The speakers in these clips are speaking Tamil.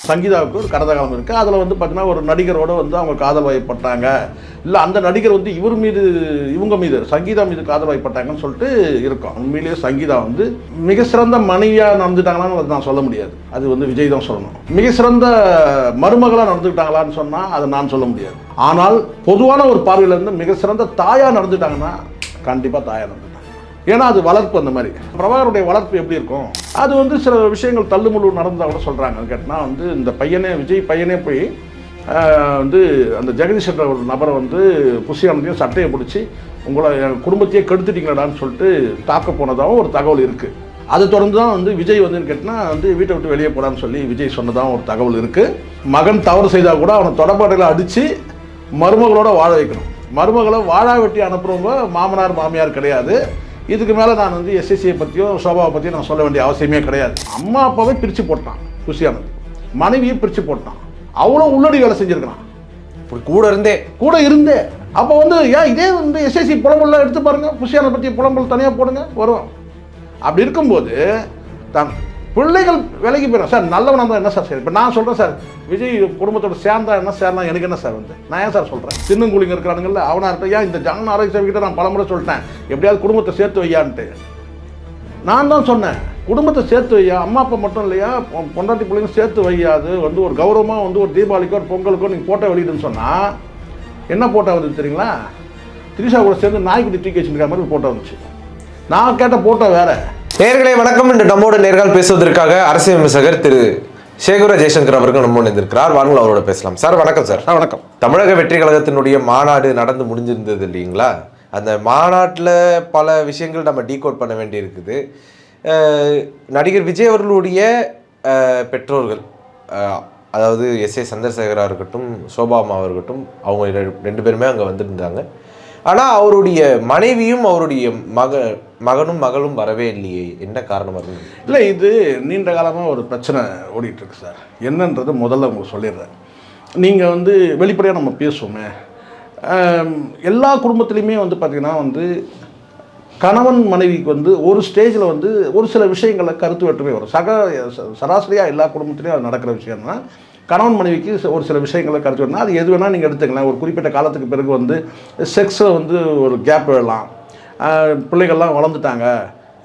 சங்கீதாவுக்கு ஒரு கடந்த காலம் இருக்குது. அதில் வந்து பார்த்தீங்கன்னா ஒரு நடிகரோடு வந்து அவங்க காதல் வயப்பட்டாங்க, இல்லை அந்த நடிகர் வந்து இவங்க மீது சங்கீதா மீது காதல் வயப்பட்டாங்கன்னு சொல்லிட்டு இருக்கோம். உண்மையிலேயே சங்கீதா வந்து மிக சிறந்த மனைவியாக நடந்துட்டாங்களான்னு நான் சொல்ல முடியாது, அது வந்து விஜய் தான் சொல்லணும். மிக சிறந்த மருமகளாக நடந்துக்கிட்டாங்களான்னு சொன்னால் அதை நான் சொல்ல முடியாது. ஆனால் பொதுவான ஒரு பார்வையில் இருந்து மிக சிறந்த தாயாக நடந்துட்டாங்கன்னா கண்டிப்பாக தாயாக நடந்துட்டாங்க. ஏன்னா அது வளர்ப்பு. அந்த மாதிரி பிரபாகருடைய வளர்ப்பு எப்படி இருக்கும், அது வந்து சில விஷயங்கள் தள்ளுமுள்ளு நடந்தால் கூட சொல்கிறாங்க. கேட்டால் வந்து இந்த பையனே விஜய் பையனே போய் வந்து அந்த ஜெகதீஷ் என்ற ஒரு நபரை வந்து புஷியானத்தையும் சட்டையை பிடிச்சி உங்களை என் குடும்பத்தையே கெடுத்துட்டீங்களாடான்னு சொல்லிட்டு தாக்க போனதாகவும் ஒரு தகவல் இருக்குது. அதை தொடர்ந்து தான் வந்து விஜய் வந்து கேட்டால் வந்து வீட்டை விட்டு வெளியே போடான்னு சொல்லி விஜய் சொன்னதாகவும் ஒரு தகவல் இருக்குது. மகன் தவறு செய்தால் கூட அவனை தொடர்பாடையில் அடித்து மருமகளோட வாழ வைக்கணும். மருமகளை வாழா வெட்டி அனுப்புகிறவங்க மாமனார் மாமியார் கிடையாது. இதுக்கு மேலே நான் வந்து எஸ்எஸ்சியை பற்றியோ சோபாவை பற்றியோ நான் சொல்ல வேண்டிய அவசியமே கிடையாது. அம்மா அப்பாவே பிரித்து போட்டான் புஷியானது, மனைவியை பிரித்து போட்டான். அவ்வளோ உள்ளடி வேலை செஞ்சுருக்கிறான் கூட இருந்தே. அப்போ வந்து ஏன் இதே வந்து எஸ்எஸ்சி புலம்பெல்லாம் எடுத்து பாருங்கள், புஷியானை பற்றி புலம்பல் தனியாக போடுங்க வரும். அப்படி இருக்கும்போது தான் பிள்ளைகள் விலைக்கு போயிடும். சார் நல்லவனாக இருந்தால் என்ன சார் சரி. இப்போ நான் சொல்கிறேன் சார், விஜய் குடும்பத்தோட சேர்ந்தா என்ன சேரலாம், எனக்கு என்ன சார் வந்து நான் ஏன் சார் சொல்கிறேன். தின்னுங்குழிங்க இருக்கிறானுங்கள்ல அவனாக இருக்க ஏன் இந்த ஜான் ஆரோக்கியகிட்ட நான் பலமுறை சொல்லிட்டேன் எப்படியாவது குடும்பத்தை சேர்த்து வையான்ட்டு. நான் தான் சொன்னேன் குடும்பத்தை சேர்த்து வையா, அம்மா அப்பா மட்டும் இல்லையா பொண்டாட்டி பிள்ளைங்க சேர்த்து வையாது வந்து ஒரு கௌரவமாக வந்து ஒரு தீபாவளிக்கோ ஒரு பொங்கலுக்கோ நீங்கள் போட்டோ வெளியிடுன்னு சொன்னால் என்ன போட்டோ வந்து தெரியுங்களா, திரிஷா கூட சேர்ந்து நாய்க்குட்டி தூக்கி வச்சுருக்கிற மாதிரி போட்டோ வந்துச்சு. நான் கேட்ட போட்டோ வேற. நேயர்களே வணக்கம். இன்று நம்மோடு நேர்கள் பேசுவதற்காக அரசியல் விமர்சகர் திரு சேகர ஜெய்சங்கர் அவர்கள் நம்மோடு இருந்திருக்கிறார். வாருங்கள் அவரோட பேசலாம். சார் வணக்கம். சார் வணக்கம். தமிழக வெற்றி கழகத்தினுடைய மாநாடு நடந்து முடிஞ்சிருந்தது இல்லைங்களா? அந்த மாநாட்டில் பல விஷயங்கள் நம்ம டீகோட் பண்ண வேண்டி இருக்குது. நடிகர் விஜய் அவர்களுடைய பெற்றோர்கள், அதாவது எஸ்.ஏ. சந்திரசேகராக இருக்கட்டும், சோபாமா இருக்கட்டும், அவங்க ரெண்டு பேருமே அங்கே வந்திருந்தாங்க. ஆனால் அவருடைய மனைவியும் அவருடைய மகனும் மகளும் வரவே இல்லையே, என்ன காரணம் வருது? இல்லை, இது நீண்ட காலமாக ஒரு பிரச்சனை ஓடிட்டுருக்கு சார். என்னன்றது முதல்ல உங்களுக்கு சொல்லிடுறேன். நீங்கள் வந்து வெளிப்படையாக நம்ம பேசுவோமே, எல்லா குடும்பத்துலேயுமே வந்து பார்த்திங்கன்னா வந்து கணவன் மனைவிக்கு வந்து ஒரு ஸ்டேஜில் வந்து ஒரு சில விஷயங்களில் கருத்து வேற்றுமை வரும். சராசரியாக எல்லா குடும்பத்துலேயும் அது நடக்கிற விஷயம்னா கணவன் மனைவிக்கு ஒரு சில விஷயங்களை கருத்து வேணும்னா அது எது வேணால் நீங்கள் எடுத்துக்கலாம். ஒரு குறிப்பிட்ட காலத்துக்கு பிறகு வந்து செக்ஸில் வந்து ஒரு கேப் விடலாம். பிள்ளைகள்லாம் வளர்ந்துட்டாங்க,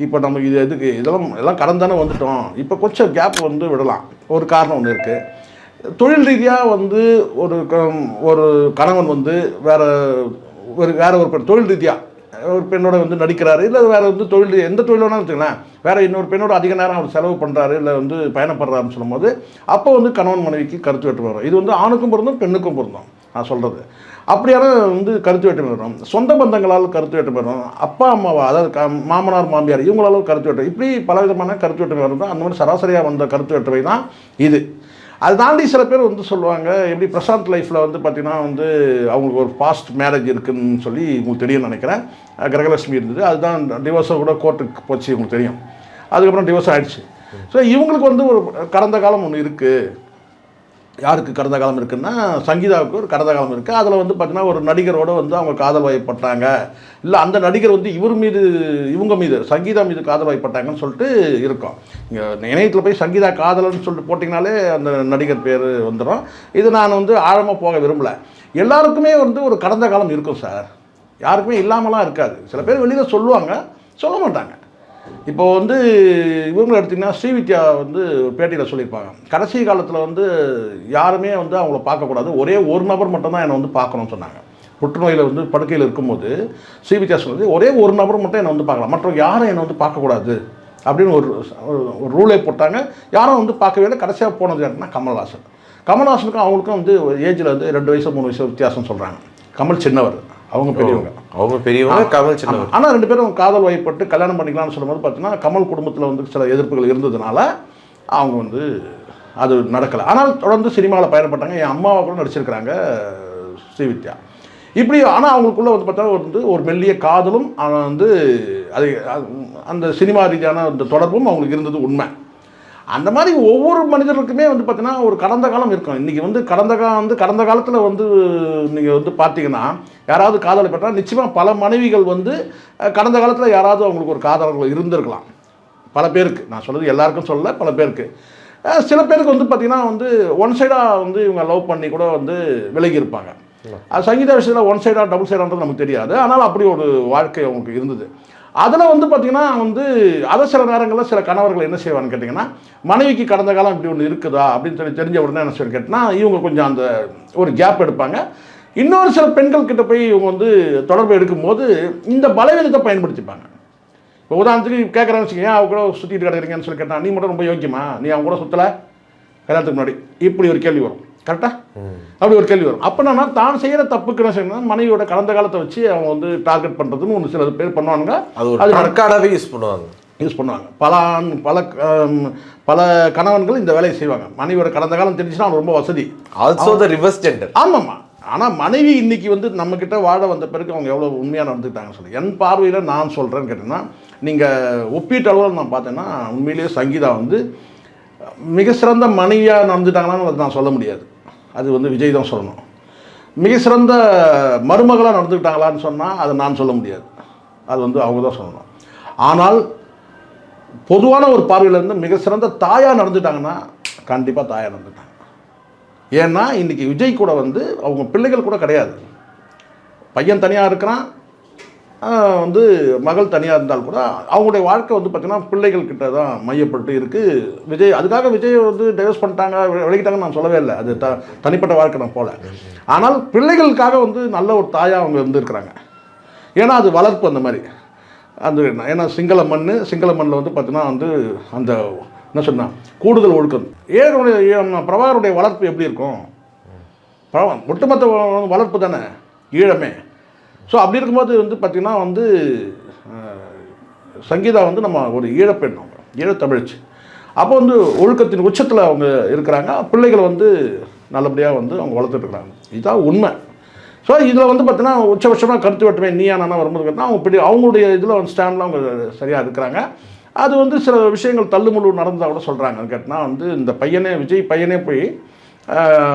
இப்போ நம்ம இது எதுக்கு எல்லாம் கடந்தானே வந்துட்டோம், இப்போ கொஞ்சம் கேப் வந்து விடலாம். ஒரு காரணம் ஒன்று இருக்குது. தொழில் ரீதியாக வந்து ஒரு கணவன் வந்து வேற ஒரு தொழில் ரீதியாக ஒரு பெண்ணோட வந்து நடிக்கிறாரு, இல்லை வேறு வந்து எந்த தொழில் வேணாலும் வச்சுக்கலாம், வேறு இன்னொரு பெண்ணோட அதிக நேரம் அவர் செலவு பண்ணுறாரு, இல்லை வந்து பயணப்படுறாருன்னு சொல்லும்போது அப்போ வந்து கணவன் மனைவிக்கு கருத்து வேற்றுமை வரும். இது வந்து ஆணுக்கும் பொருந்தும் பெண்ணுக்கும் பொருந்தும். நான் சொல்கிறது அப்படியான வந்து கருத்து வேற்றுமை வரும். சொந்த பந்தங்களால் கருத்து வேற்றுமை வரும். அப்பா அம்மாவா, அதாவது மாமனார் மாமியார் இவங்களாலும் கருத்து வேற்றுமை, இப்படி பலவிதமான கருத்து வேற்றுமை வரும். அந்த மாதிரி சராசரியாக வந்த கருத்து வேற்றுமை தான் இது. அது தாண்டி சில பேர் வந்து சொல்லுவாங்க, எப்படி பிரசாந்த் லைஃப்பில் வந்து பார்த்திங்கன்னா வந்து அவங்களுக்கு ஒரு பாஸ்ட் மேரேஜ் இருக்குதுன்னு சொல்லி உங்களுக்கு தெரியும்னு நினைக்கிறேன். கிரகலட்சுமி இருந்தது, அதுதான் டிவோர்ஸை கூட கோர்ட்டுக்கு போச்சு, உங்களுக்கு தெரியும். அதுக்கப்புறம் டிவோர்ஸ் ஆகிடுச்சு. ஸோ இவங்களுக்கு வந்து ஒரு கடந்த காலம் ஒன்று இருக்குது. யாருக்கு கடந்த காலம் இருக்குன்னா சங்கீதாவுக்கு ஒரு கடந்த காலம் இருக்குது. அதில் வந்து பார்த்திங்கன்னா ஒரு நடிகரோடு வந்து அவங்க காதல் வயப்பட்டாங்க, இல்லை அந்த நடிகர் வந்து இவங்க மீது சங்கீதா மீது காதல் வயப்பட்டாங்கன்னு சொல்லிட்டு இருக்கோம். இங்கே இணையத்தில் போய் சங்கீதா காதல்னு சொல்லிட்டு போட்டிங்கனாலே அந்த நடிகர் பேர் வந்துடும். இது நான் வந்து ஆழமாக போக விரும்பலை. எல்லாருக்குமே வந்து ஒரு கடந்த காலம் இருக்கும் சார், யாருக்குமே இல்லாமலாம் இருக்காது. சில பேர் வெளியில் சொல்லுவாங்க, சொல்ல மாட்டாங்க. இப்போ வந்து இவங்களை எடுத்திங்கன்னா ஸ்ரீவித்யா வந்து பேட்டியில் சொல்லியிருப்பாங்க, கடைசி காலத்தில் வந்து யாருமே வந்து அவங்கள பார்க்கக்கூடாது, ஒரே ஒரு நபர் மட்டும்தான் என்னை வந்து பார்க்கணும்னு சொன்னாங்க. புற்றுநோயில் வந்து படுக்கையில் இருக்கும்போது ஸ்ரீவித்யா சொன்னது, ஒரே ஒரு நபர் மட்டும் என்னை வந்து பார்க்கலாம், மற்றவங்க யாரும் என்னை வந்து பார்க்கக்கூடாது அப்படின்னு ஒரு ரூலே போட்டாங்க. யாரும் வந்து பார்க்கவே இல்லை. கடைசியாக போனது யாருன்னா கமல்ஹாசனுக்கும் அவங்களுக்கும் வந்து ஏஜில் வந்து 2 வயசு 3 வயசு வித்தியாசம் சொல்கிறாங்க. கமல் சின்னவர், அவங்க பெரியவங்க, கமல் சின்னவர். ஆனால் 2 பேரும் காதல் வயப்பட்டு கல்யாணம் பண்ணிக்கலாம்னு சொல்லும்போது பார்த்தீங்கன்னா கமல் குடும்பத்தில் வந்து சில எதிர்ப்புகள் இருந்ததுனால அவங்க வந்து அது நடக்கலை. ஆனால் தொடர்ந்து சினிமாவில் பயணப்பட்டாங்க. என் அம்மாவை கூட நடிச்சிருக்கிறாங்க ஸ்ரீவித்யா. இப்படி ஆனால் அவங்களுக்குள்ளே வந்து பார்த்தா வந்து ஒரு மெல்லிய காதலும் வந்து அது அந்த சினிமா ரீதியான அந்த தொடர்பும் அவங்களுக்கு இருந்தது உண்மை. அந்த மாதிரி ஒவ்வொரு மனிதர்களுக்குமே வந்து பார்த்தீங்கன்னா ஒரு கடந்த காலம் இருக்கும். இன்றைக்கி வந்து கடந்த காலத்தில் வந்து நீங்கள் வந்து பார்த்தீங்கன்னா யாராவது காதலை பெற்றால் நிச்சயமாக பல மனைவிகள் வந்து கடந்த காலத்தில் யாராவது அவங்களுக்கு ஒரு காதலர்கள் இருந்திருக்கலாம். பல பேருக்கு, நான் சொல்கிறது எல்லாருக்கும் சொல்லலை, பல பேருக்கு. சில பேருக்கு வந்து பார்த்திங்கன்னா வந்து ஒன் சைடாக வந்து இவங்க லவ் பண்ணி கூட வந்து விலகி இருப்பாங்க. அது சங்கீதா விஷயத்தில் ஒன் சைடாக டபுள் சைடான்றது நமக்கு தெரியாது. ஆனால் அப்படி ஒரு வாழ்க்கை அவங்களுக்கு இருந்தது. அதில் வந்து பார்த்திங்கன்னா வந்து அதை சில நேரங்களில் சில கணவர்கள் என்ன செய்வான்னு கேட்டிங்கன்னா, மனைவிக்கு கடந்த காலம் இப்படி ஒன்று இருக்குதா அப்படின்னு சொல்லி தெரிஞ்ச உடனே என்ன சொல்லி கேட்டிங்கன்னா, இவங்க கொஞ்சம் அந்த ஒரு கேப் எடுப்பாங்க. இன்னொரு சில பெண்கள் கிட்ட போய் இவங்க வந்து தொடர்பு எடுக்கும்போது இந்த பலவீனத்தை பயன்படுத்திப்பாங்க. இப்போ உதாரணத்துக்கு கேட்குறான்னு வச்சுக்கோங்க, அவங்க கூட சுற்றிட்டு கிடக்குறீங்கன்னு சொல்லி கேட்டால், நீ மட்டும் ரொம்ப யோக்கியமா, நீ அவங்க கூட சுற்றலை கல்யாணத்துக்கு முன்னாடி, இப்படி ஒரு கேள்வி வரும். கரெக்டாக அப்படி ஒரு கேள்வி வரும். அப்போ என்னன்னா தான் செய்கிற தப்புக்கு என்ன செய்யணும், மனைவியோட கடந்த காலத்தை வச்சு அவங்க வந்து டார்கெட் பண்ணுறதுன்னு ஒன்று சில பேர் பண்ணுவாங்க. அது ரெக்கார்டாகவே யூஸ் பண்ணுவாங்க. பல கணவன்கள் இந்த வேலையை செய்வாங்க. மனைவியோட கடந்த காலம் தெரிஞ்சுன்னா அவங்க ரொம்ப வசதி. Also the reverse gender. ஆமாம்மா. ஆனால் மனைவி இன்னைக்கு வந்து நம்மக்கிட்ட வாழ வந்த பிறகு அவங்க எவ்வளோ உண்மையாக நடந்துக்கிட்டாங்கன்னு சொல்லி என் பார்வையில் நான் சொல்கிறேன்னு கேட்டிங்கன்னா, நீங்கள் ஒப்பீட்டு அளவில் நான் பார்த்தேன்னா உண்மையிலேயே சங்கீதா வந்து மிக சிறந்த மனைவியாக நடந்துட்டாங்களான்னு நான் சொல்ல முடியாது. அது வந்து விஜய் தான் சொல்லணும். மிக சிறந்த மருமகளாக நடந்துக்கிட்டாங்களான்னு சொன்னால் அதை நான் சொல்ல முடியாது. அது வந்து அவங்க தான் சொல்லணும். ஆனால் பொதுவான ஒரு பார்வையிலேருந்து மிக சிறந்த தாயாக நடந்துட்டாங்கன்னா கண்டிப்பாக தாயாக நடந்துட்டாங்க. ஏன்னா இன்றைக்கி விஜய் கூட வந்து அவங்க பிள்ளைகள் கூட கிடையாது. பையன் தனியாக இருக்கிறான், வந்து மகள் தனியாக இருந்தால் கூட அவங்களுடைய வாழ்க்கை வந்து பார்த்திங்கன்னா பிள்ளைகள் கிட்ட தான் மையப்பட்டு இருக்குது. விஜய் அதுக்காக விஜய் வந்து டைவர்ஸ் பண்ணிட்டாங்க விலகிட்டாங்கன்னு நான் சொல்லவே இல்லை. அது தனிப்பட்ட வாழ்க்கை நான் போகல. ஆனால் பிள்ளைகளுக்காக வந்து நல்ல ஒரு தாயாக அவங்க இருந்துருக்குறாங்க. ஏன்னா அது வளர்ப்பு அந்த மாதிரி அந்த ஏன்னா சிங்கள மண்ணில் வந்து பார்த்தீங்கன்னா வந்து அந்த என்ன சொன்னால் கூடுதல் ஒழுக்கம். பிரபாகருடைய வளர்ப்பு எப்படி இருக்கும்? ஒட்டுமொத்த வளர்ப்பு தானே ஈழமே. ஸோ அப்படி இருக்கும்போது வந்து பார்த்திங்கன்னா வந்து சங்கீதா வந்து நம்ம ஒரு ஈழப்பெண், அவங்க ஈழத்தமிழ்ச்சி. அப்போ வந்து ஒழுக்கத்தின் உச்சத்தில் அவங்க இருக்கிறாங்க. பிள்ளைகளை வந்து நல்லபடியாக வந்து அவங்க வளர்த்துட்ருக்குறாங்க. இதுதான் உண்மை. ஸோ இதில் வந்து பார்த்தீங்கன்னா உச்சபட்சமாக கருத்து வெட்டுமே நீயா நானா வரும்போது கேட்டால் அவங்களுடைய இதில் வந்து ஸ்டாண்டில் அவங்க சரியாக இருக்கிறாங்க. அது வந்து சில விஷயங்கள் தள்ளுமுள்ளு நடந்தால் கூட சொல்கிறாங்க. கேட்டால் வந்து இந்த விஜய் பையனே போய்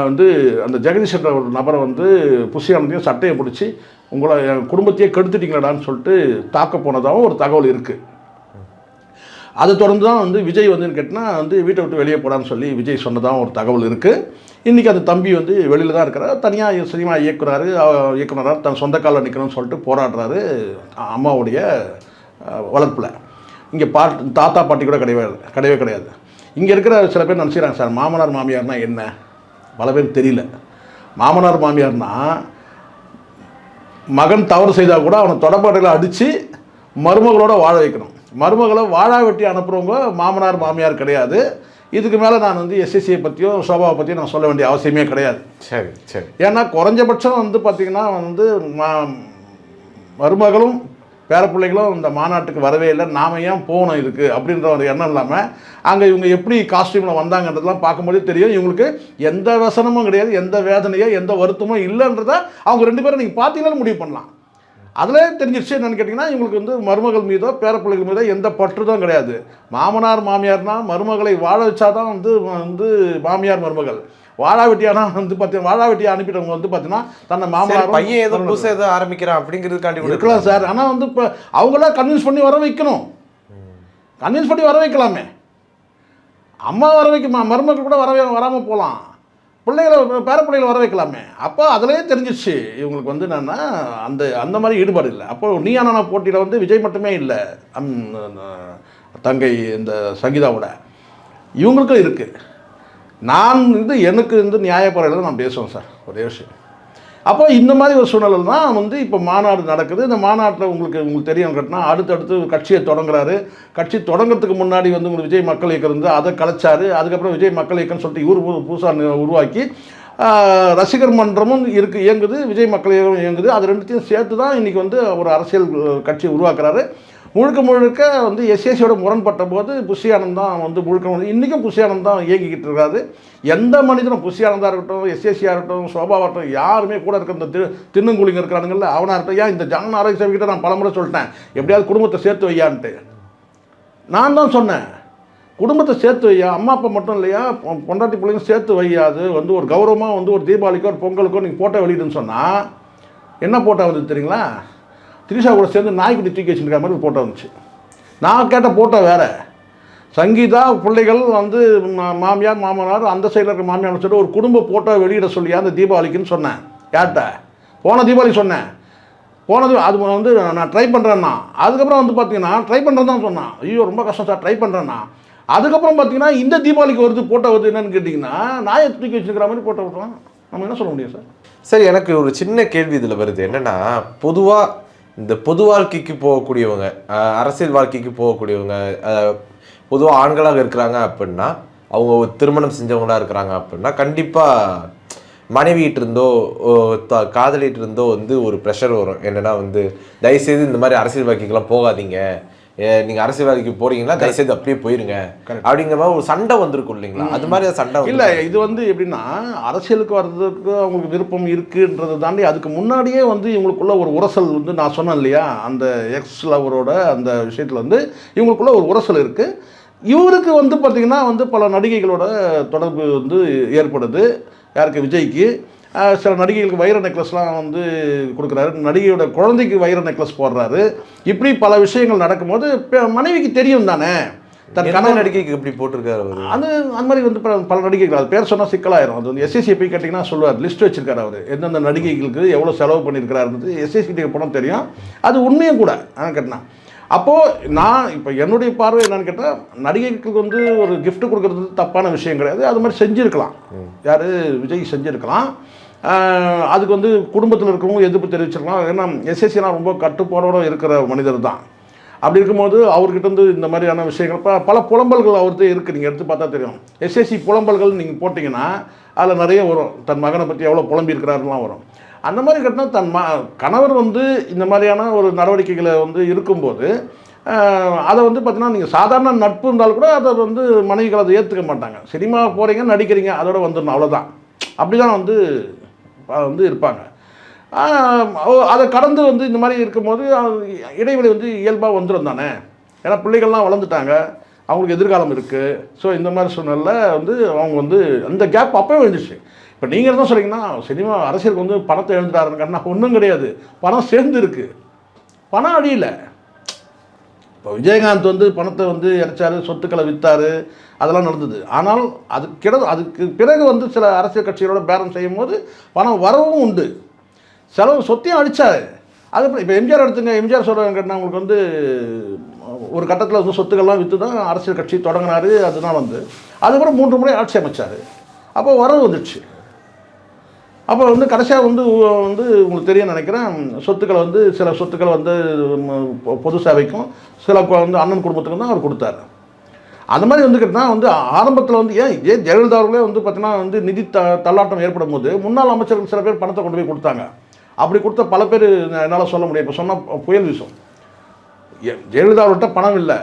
வந்து அந்த ஜெகதீஷ் என்ற ஒரு நபரை வந்து புசியானதையும் சட்டையை பிடிச்சி உங்களை என் குடும்பத்தையே கெடுத்துட்டீங்களாடான்னு சொல்லிட்டு தாக்க போனதாகவும் ஒரு தகவல் இருக்குது. அதை தொடர்ந்து தான் வந்து விஜய் வந்து கேட்டால் வந்து வீட்டை விட்டு வெளியே போடான்னு சொல்லி விஜய் சொன்னதாகவும் ஒரு தகவல் இருக்குது. இன்றைக்கி அந்த தம்பி வந்து வெளியில் தான் இருக்கிறார். தனியாக சினிமா இயக்குனராக தன் சொந்த காலில் நிற்கணும்னு சொல்லிட்டு போராடுறாரு அம்மாவுடைய வளர்ப்பில். இங்கே தாத்தா பாட்டி கூட கிடையவே கிடையாது. இங்கே இருக்கிற சில பேர் நினச்சிக்கிறாங்க சார் மாமனார் மாமியார்னால் என்ன, பல பேர் தெரியல. மாமனார் மாமியார்னால் மகன் தவறு செய்தால் கூட அவனை தொடப்பாடையில் அடித்து மருமகளோடு வாழ வைக்கணும். மருமகளை வாழா வெட்டி அனுப்புகிறவங்க மாமனார் மாமியார் கிடையாது. இதுக்கு மேலே நான் வந்து எஸ்எஸ்சியை பற்றியோ சோபாவை பற்றியோ நான் சொல்ல வேண்டிய அவசியமே கிடையாது. சரி. ஏன்னா குறைஞ்சபட்சம் வந்து பார்த்திங்கன்னா வந்து மருமகளும் பேரப்பிள்ளைகளும் இந்த மாநாட்டுக்கு வரவே இல்லை, நாம் ஏன் போகணும் இதுக்கு அப்படின்ற ஒரு எண்ணம் இல்லாமல் அங்கே இவங்க எப்படி காஸ்டியூமில் வந்தாங்கன்றதெல்லாம் பார்க்கும்போதே தெரியும் இவங்களுக்கு எந்த வசனமும் கிடையாது, எந்த வேதனையோ எந்த வருத்தமும் இல்லைன்றதை அவங்க ரெண்டு பேரும் நீங்கள் பார்த்தீங்கன்னா முடிவு பண்ணலாம். அதில் தெரிஞ்சிருச்சு என்னென்னு கேட்டிங்கன்னா இவங்களுக்கு வந்து மருமகள் மீதோ பேரப்பிள்ளைகள் மீதோ எந்த பற்றுதான் கிடையாது. மாமனார் மாமியார்னால் மருமகளை வாழ வச்சாதான் வந்து மாமியார் மருமகள். வாழாவெட்டியானா வந்து பார்த்தீங்கன்னா வாழாவெட்டியை அனுப்பிட்டவங்க வந்து பார்த்தீங்கன்னா தன்னை மாமனார் பையன் ஏதோ புதுசாக ஏதோ ஆரம்பிக்கிறான் அப்படிங்கிறதுக்காண்டி இருக்கலாம் சார். ஆனால் வந்து இப்போ அவங்களாம் கன்வின்ஸ் பண்ணி வர வைக்கணும். கன்வின்ஸ் பண்ணி வர வைக்கலாமே. அம்மா வர வைக்க மருமகள் கூட வராமல் போகலாம். பேரப்பிள்ளைகளை வர வைக்கலாமே. அப்போ அதிலே தெரிஞ்சிச்சு இவங்களுக்கு வந்து என்னென்னா அந்த மாதிரி ஈடுபாடு இல்லை. அப்போ நீயா நானா போட்டியில் வந்து விஜய் மட்டுமே இல்லை, தங்கை இந்த சங்கீதாவோட இவங்களுக்கும் இருக்குது. நான் வந்து எனக்கு வந்து நியாயப்பறையில் நான் பேசுவேன் சார் ஒரே விஷயம். அப்போ இந்த மாதிரி ஒரு சூழ்நிலை தான் வந்து இப்போ மாநாடு நடக்குது. இந்த மாநாட்டில் உங்களுக்கு தெரியும் கேட்டால் அடுத்தடுத்து கட்சியை தொடங்குறாரு. கட்சி தொடங்கிறதுக்கு முன்னாடி வந்து உங்களுக்கு விஜய் மக்கள் இயக்கம் இருந்து அதை கலைச்சாரு. அதுக்கப்புறம் விஜய் மக்கள் இயக்கம்னு சொல்லிட்டு இவர் புதுசாக உருவாக்கி ரசிகர் மன்றமும் இயங்குது, விஜய் மக்கள் இயக்கம் இயங்குது. அது ரெண்டுத்தையும் சேர்த்து தான் இன்றைக்கி வந்து ஒரு அரசியல் கட்சி உருவாக்குறாரு. முழுக்க வந்து எஸ்எஸ்சியோட முரண்பட்ட போது புஷி ஆனந்த் தான் வந்து இன்றைக்கும் புஷி ஆனந்த் தான் இயங்கிக்கிட்டு இருக்காது. எந்த மனிதனும் புஷி ஆனந்தாக இருக்கட்டும், எஸ்எஸ்சியாக இருக்கட்டும், சோபாவாகட்டும், யாருமே கூட இருக்க இந்த தின்னுங்குழிங்க இருக்கிறானுங்கள்ல அவனாக இருக்கட்டும். ஏன் இந்த ஜான் ஆரோக்கிய சேவைக்கிட்ட நான் பலமுறை சொல்லிட்டேன் எப்படியாவது குடும்பத்தை சேர்த்து வையான்ட்டு. நான் தான் சொன்னேன் குடும்பத்தை சேர்த்து வையா, அம்மா அப்பா மட்டும் இல்லையா பொண்டாட்டி பிள்ளைங்க சேர்த்து வையாது வந்து ஒரு கௌரவமாக வந்து ஒரு தீபாவளிக்கோ ஒரு பொங்கலுக்கோ நீங்கள் போட்டோ வெளியிடுன்னு சொன்னால் என்ன போட்டோ வந்து தெரியுங்களா? திரிஷா கூட சேர்ந்து நாய்க்குட்டி தூக்கி வச்சுருக்கிற மாதிரி ஒரு ஃபோட்டோ வந்துச்சு. நான் கேட்ட ஃபோட்டோ வேறு. சங்கீதா பிள்ளைகள் வந்து மாமியார் மாமனார் அந்த சைடில் இருக்க மாமியார் சொல்லிட்டு ஒரு குடும்ப போட்டோ வெளியிட சொல்லியா அந்த தீபாவளிக்குன்னு சொன்னேன். யார்கிட்ட? போன தீபாவளி சொன்னேன். போனது அது வந்து நான் ட்ரை பண்ணுறேன்னா, அதுக்கப்புறம் வந்து பார்த்தீங்கன்னா ட்ரை பண்ணுறேன்னு தான் சொன்னான். ஐயோ ரொம்ப கஷ்டம் சார் ட்ரை பண்ணுறேன்னா. அதுக்கப்புறம் பார்த்தீங்கன்னா இந்த தீபாவளிக்கு வருது போட்டோ வருது என்னன்னு கேட்டிங்கன்னா நாயை தூக்கி வச்சுருக்கிற மாதிரி போட்டோ விட்றான். நம்ம என்ன சொல்ல முடியும் சார்? சரி, எனக்கு ஒரு சின்ன கேள்வி இதில் வருது. என்னென்னா, பொதுவாக இந்த பொது வாழ்க்கைக்கு போகக்கூடியவங்க, அரசியல் வாழ்க்கைக்கு போகக்கூடியவங்க, பொதுவாக ஆண்களாக இருக்கிறாங்க அப்படின்னா, அவங்க திருமணம் செஞ்சவங்களாக இருக்கிறாங்க அப்படின்னா கண்டிப்பாக மனைவிட்டு இருந்தோ காதலிட்டு இருந்தோ வந்து ஒரு ப்ரெஷர் வரும். என்னென்னா வந்து தயவுசெய்து இந்த மாதிரி அரசியல் வாழ்க்கைக்கெல்லாம் போகாதீங்க, நீங்கள் அரசியல்வாதிக்கு போறீங்களா தயவுசெய்து அப்படியே போயிருங்க அப்படிங்கிற மாதிரி ஒரு சண்டை வந்திருக்கும் இல்லைங்களா? அது மாதிரி சண்டை இல்லை. இது வந்து எப்படின்னா அரசியலுக்கு வர்றதுக்கு அவங்களுக்கு விருப்பம் இருக்குன்றது தாண்டி அதுக்கு முன்னாடியே வந்து இவங்களுக்குள்ள ஒரு உரசல் வந்து நான் சொன்னேன் இல்லையா, அந்த எக்ஸ் லவரோட அந்த விஷயத்தில் வந்து இவங்களுக்குள்ள ஒரு உரசல் இருக்குது. இவருக்கு வந்து பார்த்திங்கன்னா வந்து பல நடிகைகளோட தொடர்பு வந்து ஏற்படுது. யாருக்கு? விஜய்க்கு. சில நடிகைகளுக்கு வைர நெக்லஸ்லாம் வந்து கொடுக்குறாரு, நடிகையோட குழந்தைக்கு வைர நெக்லஸ் போடுறாரு. இப்படி பல விஷயங்கள் நடக்கும்போது மனைவிக்கு தெரியும் தானே தன் கணவன் நடிகைக்கு எப்படி போட்டிருக்காரு அவர். அது அந்த மாதிரி வந்து பல நடிகைகள் அது பேர் சொன்னால் சிக்கலாயிரும். அது வந்து எஸ்எஸ்சி போய் கேட்டிங்கன்னா சொல்லுவார், லிஸ்ட் வச்சிருக்காரு அவர் எந்தெந்த நடிகைகளுக்கு எவ்வளோ செலவு பண்ணியிருக்கிறாருன்றது எஸ்எஸ்சி பணம் தெரியும். அது உண்மையும் கூட. கேட்டேன்னா அப்போது நான் இப்போ என்னுடைய பார்வை என்னன்னு கேட்டால் நடிகைகளுக்கு வந்து ஒரு கிஃப்ட் கொடுக்குறது தப்பான விஷயம் கிடையாது. அது மாதிரி செஞ்சுருக்கலாம். யார்? விஜய் செஞ்சுருக்கலாம். அதுக்கு வந்து குடும்பத்தில் இருக்கிறவங்க எதிர்ப்பு தெரிவிச்சிருக்கலாம். ஏன்னா எஸ்எஸ்சினா ரொம்ப கட்டுப்பாடோடு இருக்கிற மனிதர் தான். அப்படி இருக்கும்போது அவர்கிட்ட வந்து இந்த மாதிரியான விஷயங்கள் பல புலம்பல்கள் அவர்கிட்ட இருக்குது. நீங்கள் எடுத்து பார்த்தா தெரியும். எஸ்எஸ்சி புலம்பல்கள் நீங்கள் போட்டிங்கன்னா அதில் நிறைய வரும். தன் மகனை பற்றி எவ்வளோ புலம்பியிருக்கிறாருலாம் வரும். அந்த மாதிரி கேட்டால் தன் கணவர் வந்து இந்த மாதிரியான ஒரு நடவடிக்கைகளை வந்து இருக்கும்போது அதை வந்து பார்த்தீங்கன்னா நீங்கள் சாதாரண நட்பு இருந்தாலும் கூட அதை வந்து மனைவிகள் அதை ஏற்றுக்க மாட்டாங்க. சினிமா போகிறீங்க நடிக்கிறீங்க அதோட வந்துடணும் அவ்வளோதான். அப்படி தான் வந்து இருப்பாங்க. அதை கடந்து வந்து இந்த மாதிரி இருக்கும்போது இடைவெளி வந்து இயல்பாக வந்துடும் தானே. ஏன்னா பிள்ளைகள்லாம் வளர்ந்துட்டாங்க, அவங்களுக்கு எதிர்காலம் இருக்குது. ஸோ இந்த மாதிரி சூழ்நிலையில் வந்து அவங்க வந்து அந்த கேப் அப்போவே வந்துச்சு. இப்போ நீங்கள் என்ன சொல்கிறீங்கன்னா சினிமா அரசியலுக்கு வந்து பணத்தை எழுந்துட்டாருன்னா ஒன்றும் கிடையாது. பணம் சேர்ந்து இருக்குது, பணம் அழியலை. இப்போ விஜயகாந்த் வந்து பணத்தை வந்து இறைச்சாரு, சொத்துக்களை விற்றாரு, அதெல்லாம் நடந்தது. ஆனால் அதுக்கு பிறகு வந்து சில அரசியல் கட்சிகளோட பேரம் செய்யும் போது பணம் வரவும் உண்டு, செலவு சொத்தையும் அடித்தார். அது இப்போ எம்ஜிஆர் எடுத்துங்க. எம்ஜிஆர் சொல்கிறாங்கன்னா உங்களுக்கு வந்து ஒரு கட்டத்தில் வந்து சொத்துக்கள்லாம் விற்று தான் அரசியல் கட்சி தொடங்கினார். அதனால் வந்து அதுக்கப்புறம் 3 முறை ஆட்சி அமைச்சார். அப்போ வரவு வந்துடுச்சு. அப்போ வந்து கடைசியாக வந்து உங்களுக்கு தெரியும் நினைக்கிறேன், சொத்துக்களை வந்து சில சொத்துக்களை வந்து பொது சேவைக்கும் சில வந்து அண்ணன் குடும்பத்துக்கும் தான் அவர் கொடுத்தாரு. அந்த மாதிரி வந்து கேட்டால் வந்து ஆரம்பத்தில் வந்து ஏன் ஜெயலலிதா அவர்களே வந்து பார்த்தீங்கன்னா வந்து நிதி தள்ளாட்டம் ஏற்படும் போது முன்னாள் அமைச்சர்கள் சில பேர் பணத்தை கொண்டு போய் கொடுத்தாங்க. அப்படி கொடுத்த பல பேர் என்னால் சொல்ல முடியும். இப்போ சொன்னால் புயல் வீசும். ஜெயலலிதா அவர்கிட்ட பணம் இல்லை.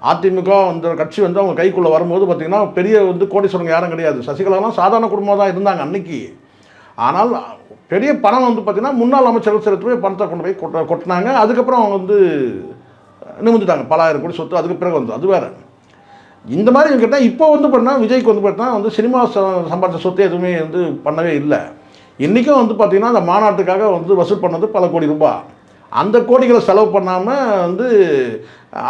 அதிமுக அந்த கட்சி வந்து அவங்க கைக்குள்ளே வரும்போது பார்த்திங்கன்னா பெரிய வந்து கோடீஸ்வரங்க யாரும் கிடையாது. சசிகலாலாம் சாதாரண குடும்பம் தான் இருந்தாங்க அன்னைக்கு. ஆனால் பெரிய பணம் வந்து பார்த்திங்கன்னா முன்னாள் அமைச்சர்கள் சில போய் பணத்தை கொண்டு போய் கொட்டினாங்க. அதுக்கப்புறம் அவங்க வந்து நிமிந்துட்டாங்க. பல ஆயிரம் கோடி சொத்து அதுக்கு பிறகு வந்து அது வேறு. இந்த மாதிரி கேட்டால் இப்போ வந்து பண்ணால் விஜய்க்கு வந்து பார்த்தீங்கன்னா வந்து சினிமா சம்பாதிச்ச சொத்து எதுவுமே வந்து பண்ணவே இல்லை. இன்றைக்கும் வந்து பார்த்திங்கன்னா அந்த மாநாட்டுக்காக வந்து வசூல் பண்ணது பல கோடி ரூபாய். அந்த கோடிகளை செலவு பண்ணாமல் வந்து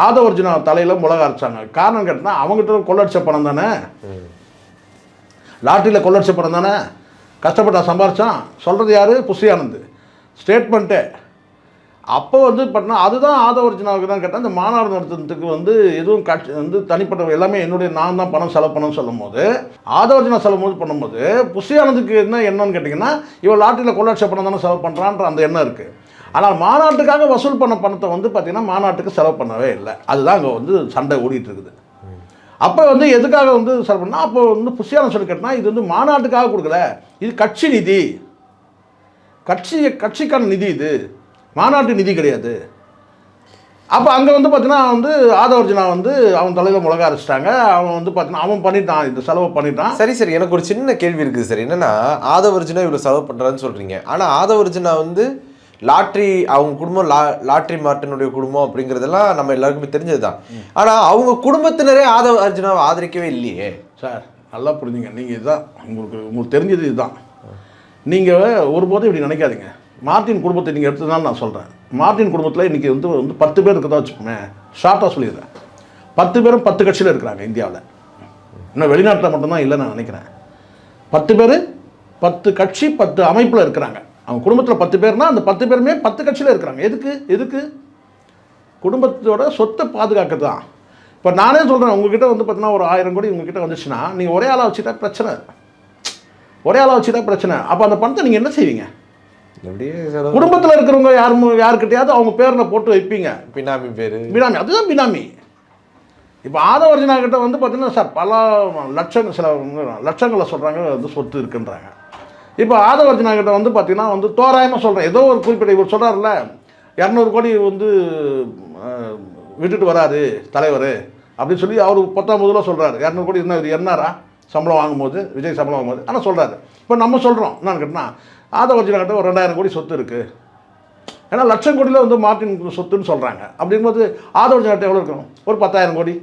ஆதவர்ஜுனா தலையில் மிளகா அரைச்சாங்க. காரணம் கேட்டால் அவங்ககிட்ட கொள்ளடிச்ச பணம் தானே, லாட்டரியில் கொள்ளடிச்ச பணம் தானே, கஷ்டப்பட்டா சம்பாரிச்சான். சொல்கிறது யார்? Bussy Anand statement. அப்போ வந்து பார்த்தீங்கன்னா அதுதான் ஆதவர்ஜுனாவுக்கு தான் கேட்டால் இந்த மாநாடு நடத்துறதுக்கு வந்து எதுவும் கட்சி வந்து தனிப்பட்ட எல்லாமே நான் தான் பணம் செலவு பண்ணணும்னு சொல்லும் போது ஆதவர்ஜுனா செலவு பண்ணும்போது புஷி ஆனந்துக்கு என்னன்னு கேட்டிங்கன்னா இவன் லாட்டரியில் கொள்ளடிச்ச பணம் தானே செலவு பண்ணுறான்ற அந்த எண்ணம் இருக்குது. ஆனால் மாநாட்டுக்காக வசூல் பண்ண பணத்தை வந்து பார்த்திங்கன்னா மாநாட்டுக்கு செலவு பண்ணவே இல்லை. அதுதான் அங்கே வந்து சண்டை ஓடிட்டு இருக்குது. அப்போ வந்து எதுக்காக வந்து செலவு பண்ணால் அப்போ வந்து புஷியான சொல்லி கேட்டால் இது வந்து மாநாட்டுக்காக கொடுக்கல, இது கட்சி நிதி, கட்சிக்கான நிதி, இது மாநாட்டு நிதி கிடையாது. அப்போ அங்கே வந்து பார்த்தீங்கன்னா வந்து ஆதவர்ஜுனா வந்து அவன் தலையில் மிளகா அரைச்சிட்டாங்க. அவன் வந்து பார்த்தீங்கன்னா அவன் பண்ணிட்டான், இந்த செலவு பண்ணிட்டான். சரி, எனக்கு ஒரு சின்ன கேள்வி இருக்குது சார். என்னென்னா ஆதவர்ஜுனா இவ்வளோ செலவு பண்ணுறான்னு சொல்கிறீங்க. ஆனால் ஆதவர்ஜுனா வந்து லாட்ரி, அவங்க குடும்பம் லாட்ரி மார்ட்டினுடைய குடும்பம் அப்படிங்கிறதெல்லாம் நம்ம எல்லாருக்குமே தெரிஞ்சது தான். ஆனால் அவங்க குடும்பத்தினரே ஆதவர்ஜுனாவை ஆதரிக்கவே இல்லையே சார். நல்லா புரிஞ்சுங்க. நீங்கள் இதுதான் உங்களுக்கு தெரிஞ்சது இதுதான். நீங்கள் ஒருபோதும் இப்படி நினைக்காதீங்க. மார்ட்டின் குடும்பத்தை நீங்கள் எடுத்ததுனால நான் சொல்கிறேன். மார்ட்டின் குடும்பத்தில் இன்றைக்கி வந்து 10 பேர் இருக்கதான் வச்சுக்கோமே. ஷார்ட்டாக சொல்லிடுறேன். 10 பேரும் 10 கட்சியில் இருக்கிறாங்க இந்தியாவில். இன்னும் வெளிநாட்டில் மட்டும்தான் இல்லை நான் நினைக்கிறேன். 10 பேர் 10 கட்சி 10 அமைப்பில் இருக்கிறாங்க. அவங்க குடும்பத்தில் 10 பேர்னா அந்த 10 பேருமே 10 கட்சியில் இருக்கிறாங்க. எதுக்கு குடும்பத்தோட சொத்தை பாதுகாக்க தான். இப்போ நானே சொல்கிறேன், உங்ககிட்ட வந்து பார்த்தீங்கன்னா ஒரு 1000 கோடி உங்ககிட்ட வந்துச்சுன்னா நீங்கள் ஒரே ஆளாக வச்சுட்டா பிரச்சனை. அப்போ அந்த பணத்தை நீங்கள் என்ன செய்வீங்க? குடும்பத்தில் இருக்கிறவங்க யாருக்கிட்டையாவது அவங்க பேரில் போட்டு வைப்பீங்க. பினாமி, அதுதான் பினாமி. இப்போ ஆதவர்ஜனா கிட்ட வந்து பார்த்தீங்கன்னா சார் பல லட்சங்களை சொல்கிறாங்க வந்து சொத்து இருக்குன்றாங்க. இப்போ ஆதவர்ஜனா கிட்ட வந்து பார்த்தீங்கன்னா வந்து தோராயமாக சொல்கிறேன், ஏதோ ஒரு குறிப்பிட்ட இவர் சொல்கிறார்ல 200 கோடி வந்து விட்டுட்டு வராரு தலைவர் அப்படின்னு சொல்லி அவர் 19 சொல்கிறாரு. 200 கோடி இருந்தால் இவர் என்னாரா சம்பளம் வாங்கும்போது, விஜய் சம்பளம் வாங்கும்போது. ஆனால் சொல்கிறாரு. இப்போ நம்ம சொல்கிறோம் என்னன்னு கேட்டால் ஆதவர்ஜனா கிட்ட ஒரு 2000 கோடி சொத்து இருக்குது. ஏன்னா லட்சம் கோடியில் வந்து மார்ட்டின் சொத்துன்னு சொல்கிறாங்க. அப்படிங்கும்போது ஆதவர்ஜனா கிட்ட எவ்வளோ இருக்கணும்? ஒரு 10,000 கோடி,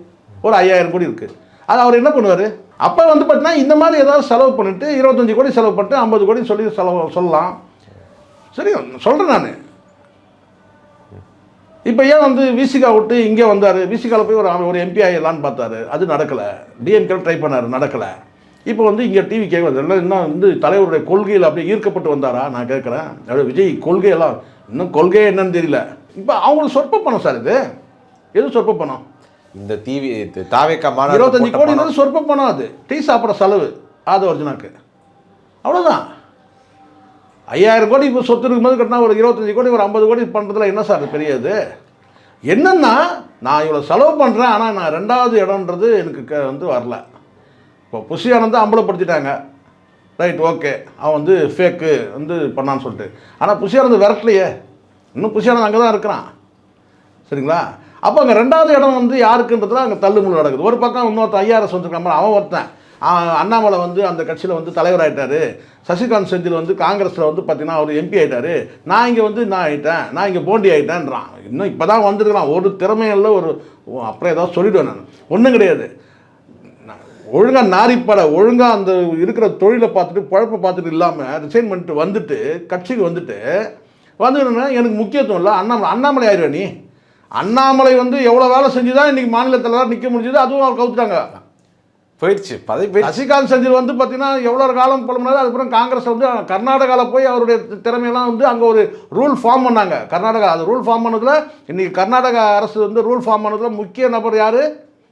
ஒரு 5,000 கோடி இருக்குது. அது அவர் என்ன பண்ணுவார்? அப்போ வந்து பார்த்தீங்கன்னா இந்த மாதிரி ஏதாவது செலவு பண்ணிவிட்டு 25 கோடி செலவு பண்ணிட்டு 50 கோடி சொல்லி சொல்லலாம். சரி சொல்கிறேன் நான். இப்போ ஏன் வந்து விசிகா விட்டு இங்கே வந்தார்? விசிகாவில் போய் ஒரு எம்பி ஆகிடலான்னு பார்த்தாரு, அது நடக்கலை. டிஎம்கே ட்ரை பண்ணார், நடக்கலை. இப்போ வந்து இங்கே டிவி கேட்க வந்தார். இன்னும் வந்து தலைவருடைய கொள்கையில் அப்படியே ஈர்க்கப்பட்டு வந்தாரா நான் கேட்குறேன். அப்படியே விஜய் கொள்கையெல்லாம் இன்னும் கொள்கையே என்னன்னு தெரியல. இப்போ அவங்களுக்கு சொற்ப பணம் சார், இது எது சொற்ப பணம்? இந்த டிவி தாவேக்கா 25 கோடி சொற்ப பணம். அது டீ சாப்பிட்ற செலவு ஆதவர்ஜனாக்கு, அவ்வளோதான். 5,000 கோடி இப்போ சொத்து இருக்கும்போது கட்டினா ஒரு 25 கோடி ஒரு 50 கோடி பண்ணுறதுல என்ன சார் பெரியது? என்னென்னா நான் இவ்வளோ செலவு பண்ணுறேன், ஆனால் நான் 2வது இடம்ன்றது எனக்கு வந்து வரல. இப்போ புஷி ஆனந்தை அம்பலப்படுத்திட்டாங்க, ரைட், ஓகே, அவன் வந்து ஃபேக்கு வந்து பண்ணான்னு சொல்லிட்டு. ஆனால் புஷி ஆனந்த் விரட்டலையே, இன்னும் புஷி ஆனந்த் அங்கே தான் இருக்கிறான். சரிங்களா? அப்போ அங்கே 2வது இடம் வந்து யாருக்குன்றதுல அங்கே தள்ளுமுள்ளு நடக்குது. ஒரு பக்கம் இன்னொருத்தர் ஐஆர்எஸ் வந்துருக்காம அவன் ஒருத்தன் அண்ணாமலை வந்து அந்த கட்சியில் வந்து தலைவர் ஆகிட்டார். சசிகாந்த் செந்தில் வந்து காங்கிரஸில் வந்து பார்த்தீங்கன்னா அவர் எம்பி ஆகிட்டார். நான் இங்கே வந்து நான் இங்கே போண்டி ஆகிட்டேன்றான். இன்னும் இப்போ தான் வந்துருக்கிறான். ஒரு திறமையில் ஒரு அப்புறம் ஏதாவது சொல்லிவிடுவேன் நான். ஒன்றும் கிடையாது. ஒழுங்காக நாரிப்பட ஒழுங்காக அந்த இருக்கிற தொழிலை பார்த்துட்டு பழப்பை பார்த்துட்டு இல்லாமல் ரிசைன் பண்ணிட்டு வந்துட்டு கட்சிக்கு வந்துட்டு எனக்கு முக்கியத்துவம் இல்லை. அண்ணாமலை ஆயிடுவேன் நீ. அண்ணாமலை வந்து எவ்வளோ வேலை செஞ்சு தான் இன்றைக்கி மாநில தலைவராக நிற்க முடிஞ்சது. அதுவும் அவர் கவுத்துட்டாங்க, போயிடுச்சு. சசிகாந்த் செந்தில் வந்து பார்த்தீங்கன்னா எவ்வளோ காலம் புலம்புனாரு. அதுக்கப்புறம் காங்கிரஸ் வந்து கர்நாடகாவில் போய் அவருடைய திறமையெல்லாம் வந்து அங்கே ஒரு ரூல் ஃபார்ம் பண்ணாங்க. கர்நாடகா அது ரூல் ஃபார்ம் பண்ணதில் இன்றைக்கி கர்நாடகா அரசு வந்து ரூல் ஃபார்ம் பண்ணதில் முக்கிய நபர் யார்?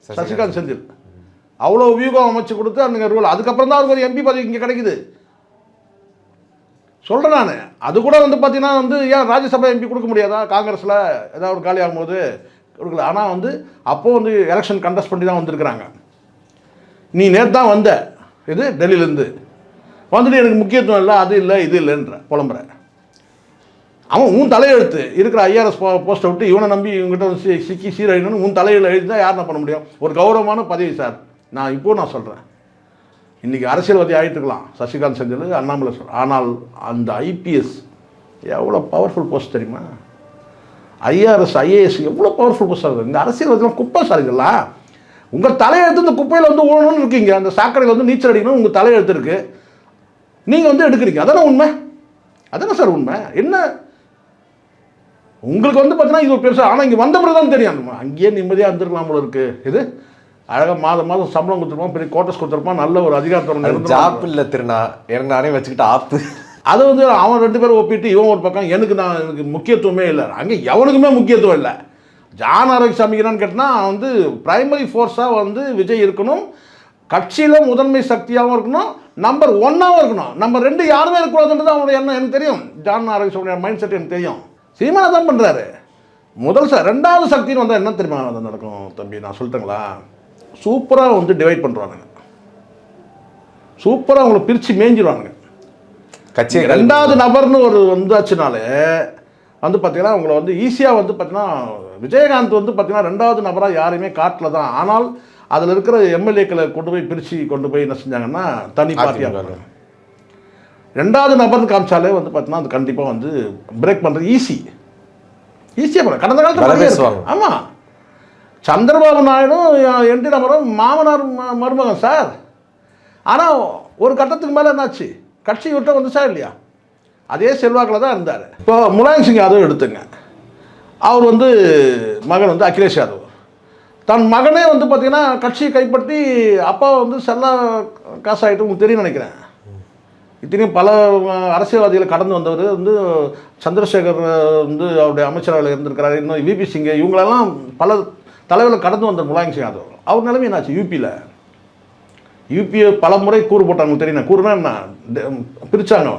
சசிகாந்த் செந்தில். அவ்வளோ வியூகம் அமைச்சு கொடுத்து அந்த ரூல். அதுக்கப்புறம் தான் அவருக்கு ஒரு எம்பி பதவி இங்கே கிடைக்குது. சொல்கிறேன் நான். அது கூட வந்து பார்த்தீங்கன்னா வந்து ஏன் ராஜ்யசபா எம்பி கொடுக்க முடியாதா? காங்கிரஸில் ஏதாவது ஒரு காலி ஆகும்போது கொடுக்கல. ஆனால் வந்து அப்போது வந்து எலெக்ஷன் கண்டஸ்ட் பண்ணி தான் வந்திருக்கிறாங்க. நீ நேற்று தான் வந்த இது டெல்லியிலேருந்து வந்துட்டு எனக்கு முக்கியத்துவம் இல்லை, அது இல்லை, இது இல்லைன்ற புலம்புற. அவன் உன் தலையெழுத்து இருக்கிற ஐஆர்எஸ் போஸ்ட்டை விட்டு இவனை நம்பி இவங்ககிட்ட வந்து சிக்கி சீரழின்னு உன் தலையில் எழுதி தான் யார் பண்ண முடியும்? ஒரு கௌரவமான பதவி சார். நான் சொல்கிறேன், இன்றைக்கி அரசியல்வாதி ஆகிட்டு இருக்கலாம் சசிகாந்த் செந்தில், அண்ணாமலை சார். ஆனால் அந்த ஐபிஎஸ் எவ்வளோ பவர்ஃபுல் போஸ்ட் தெரியுமா? ஐஆர்எஸ் ஐஏஎஸ் எவ்வளோ பவர்ஃபுல் போஸ்ட் ஆகுது. இந்த அரசியல்வாதிலாம் குப்பை சார் இதெல்லாம். உங்கள் தலையெழுத்து இந்த குப்பையில் வந்து ஊழணும்னு இருக்கீங்க. அந்த சாக்கடையில் வந்து நீச்சல் அடிக்கணும் உங்கள் தலையெழுத்து இருக்குது, நீங்கள் வந்து எடுக்கிறீங்க. அதானே உண்மை? அதானே சார் உண்மை? என்ன உங்களுக்கு வந்து பார்த்தீங்கன்னா இது ஒரு பெருசாக. ஆனால் இங்கே வந்த பிறகு தான் தெரியும் அங்கேயே நிம்மதியாக இருந்திருக்கலாம் போல இருக்குது. இது அழகாக மாதம் சம்பளம் கொடுத்துருப்பான், பெரிய கோட்டஸ் கொடுத்துருப்பான், நல்ல ஒரு அதிகாரத்தோட ஜாப் இல்லை திருநா எனக்கு நானே வச்சுக்கிட்டு ஆப்பு. அதை வந்து அவன் 2 பேரும் ஒப்பிட்டு இவன் ஒரு பக்கம் எனக்கு முக்கியத்துவமே இல்லை. அங்கே எவனுக்குமே முக்கியத்துவம் இல்லை. ஜான் ஆரோக்கியசாமிக்கிறான்னு கேட்டால் வந்து பிரைமரி ஃபோர்ஸாக வந்து விஜய் இருக்கணும், கட்சியில் முதன்மை சக்தியாகவும் இருக்கணும், நம்பர் 1ஆகவும் இருக்கணும். நம்பர் 2 யாருமே இருக்கக்கூடாதுன்றது அவனுடைய எண்ணம் எனக்கு தெரியும். ஜான் ஆரோக்கியசாமியோட மைண்ட் செட் எனக்கு தெரியும். சீமானா தான் பண்ணுறாரு. முதல் 2வது சக்தின்னு வந்தால் என்ன தெரியுமா நடக்கும் தம்பி? நான் சொல்லிட்டேங்களா? சூப்பராக வந்து டிவைட் பண்ணுறானுங்க, சூப்பராக அவங்களை பிரித்து மேய்ஞ்சிடுவானுங்க. கட்சி 2வது நபர்னு ஒரு வந்தாச்சுனாலே வந்து பார்த்தீங்கன்னா அவங்கள வந்து ஈஸியாக வந்து பார்த்தீங்கன்னா விஜயகாந்த் வந்து பார்த்தீங்கன்னா 2வது நபராக யாரையுமே காட்டில் தான். ஆனால் அதில் இருக்கிற எம்எல்ஏக்களை கொண்டு போய் பிரித்து கொண்டு போய் என்ன செஞ்சாங்கன்னா தனி பார்ட்டியாக 2வது நபர்னு காமிச்சாலே வந்து பார்த்தீங்கன்னா அது கண்டிப்பாக வந்து பிரேக் பண்ணுறது ஈஸியாக பண்ண. கடந்த காலத்தில் பேசுவாங்க. ஆமாம், சந்திரபாபு நாயுடும் என்டி ராமராவும் மாமனார் மருமகன் சார். ஆனால் ஒரு கட்டத்துக்கு மேலே என்னாச்சு? கட்சி விட்ட வந்துச்சா இல்லையா? அதே செல்வாக்கில் தான் இருந்தார். இப்போ முலாயம் சிங் யாதவ் எடுத்துங்க, அவர் வந்து மகன் வந்து அகிலேஷ் யாதவ். தன் மகனே வந்து பார்த்தீங்கன்னா கட்சியை கைப்பற்றி அப்பா வந்து செல்லா காசாகிட்டு உங்களுக்கு தெரியும் நினைக்கிறேன். இத்தனையும் பல அரசியல்வாதிகளை கடந்து வந்தவர் வந்து சந்திரசேகர் வந்து அவருடைய அமைச்சரவையில் இருந்திருக்கிறாரு. இன்னும் விபி சிங் இவங்களெல்லாம் பல தலைவர்கள் கடந்து வந்த முலாயம் சிங் யாதவ் அவர் நிலைமை என்னாச்சு? யூபியை பல முறை கூறு போட்டாங்க தெரியும். கூறுனா என்ன பிரித்தாங்க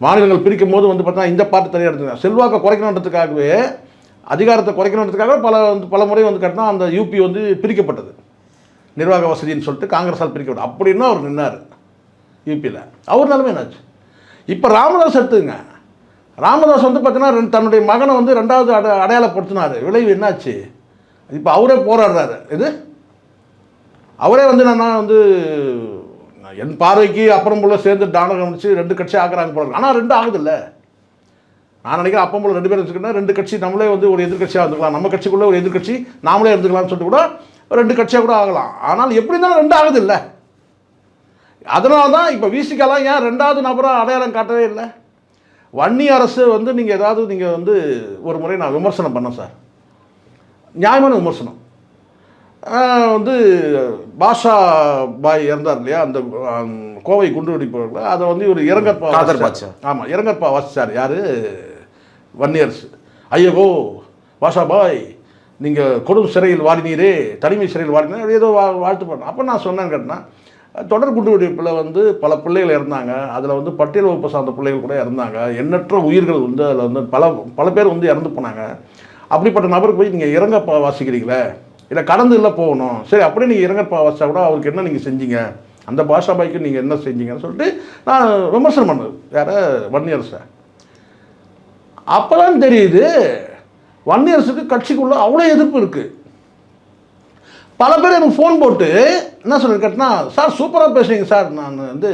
மாநிலங்கள் பிரிக்கும் போது வந்து பார்த்தா இந்த பாட்டு தனியாக எடுத்துங்க. செல்வாக்கை குறைக்கணுன்றதுக்காகவே அதிகாரத்தை குறைக்கணுன்றதுக்காக பல முறை வந்து கட்டினா அந்த யூபி வந்து பிரிக்கப்பட்டது. நிர்வாக வசதின்னு சொல்லிட்டு காங்கிரஸால் பிரிக்கப்பட்டது. அப்படின்னா அவர் நின்னார் யூபியில். அவர் நிலைமை என்னாச்சு? இப்போ ராமதாஸ் எடுத்துங்க. ராமதாஸ் வந்து பார்த்தீங்கன்னா தன்னுடைய மகனை வந்து 2வது அடையாளப்படுத்தினார். விளைவு என்னாச்சு? இப்போ அவரே போராடுறாரு. அவரே வந்து நான் வந்து என் பார்வைக்கு அப்புறம் போல சேர்ந்து டானகம் வச்சு 2 கட்சி ஆக்குறாங்க போல. ஆனால் 2 ஆகுதில்ல. நான் நினைக்கிறேன் அப்போ போல 2 பேர் வச்சுக்கிட்டா 2 கட்சி நம்மளே வந்து ஒரு எதிர்கட்சியாக இருந்துக்கலாம். நம்ம கட்சிக்குள்ளே ஒரு எதிர்கட்சி நாமளே இருந்துக்கலாம்னு சொல்லிட்டு கூட 2 கட்சியாக கூட ஆகலாம். ஆனால் எப்படி இருந்தாலும் 2 ஆகுது இல்லை. அதனால தான் இப்போ விசிகெல்லாம் ஏன் 2வது நபராக அடையாளம் காட்டவே இல்லை? வன்னி அரசு வந்து நீங்கள் ஏதாவது நீங்கள் வந்து ஒரு முறை நான் விமர்சனம் பண்ணேன் சார், நியாயமான விமர்சனம். வந்து பாஷா பாய் இறந்தார் இல்லையா, அந்த கோவை குண்டு வெடிப்பு, அதை வந்து ஒரு இரங்கற்பா. ஆமாம், இரங்கற்பா வாசிச்சார். யார்? வன்னியரசு. ஐயோ பாஷா பாய் நீங்கள் கொடும் சிறையில் வாடினீரே, தனிமை சிறையில் வாடினீர், ஏதோ வாழ்த்து பண்ண. அப்போ நான் சொன்னேன்னு கேட்டேன்னா, தொடர் குண்டு வெடிப்பில் வந்து பல பிள்ளைகள் இறந்தாங்க. அதில் வந்து பட்டியல் வகுப்பு சார்ந்த பிள்ளைகள் கூட இறந்தாங்க. எண்ணற்ற உயிர்கள் வந்து அதில் வந்து பல பேர் வந்து இறந்து போனாங்க. அப்படிப்பட்ட நபருக்கு போய் நீங்கள் இரங்கப்பா வாசிக்கிறீங்களே, இல்லை கடந்து இல்லை போகணும். சரி, அப்படியே நீங்கள் இரங்கப்பா வாசிச்சா கூட அவருக்கு என்ன நீங்கள் செஞ்சீங்க, அந்த பாஷா பாய்க்கு நீங்கள் என்ன செஞ்சீங்கன்னு சொல்லிட்டு நான் விமர்சனம் பண்ணது. யாரை? வன்னியரசை. அப்போ தான் தெரியுது வன்னியரசுக்கு கட்சிக்குள்ளே அவ்வளோ எதிர்ப்பு இருக்குது. பல பேர் எனக்கு ஃபோன் போட்டு என்ன சொல்லி கேட்டனா, சார் சூப்பராக பேசுகிறீங்க சார், நான் வந்து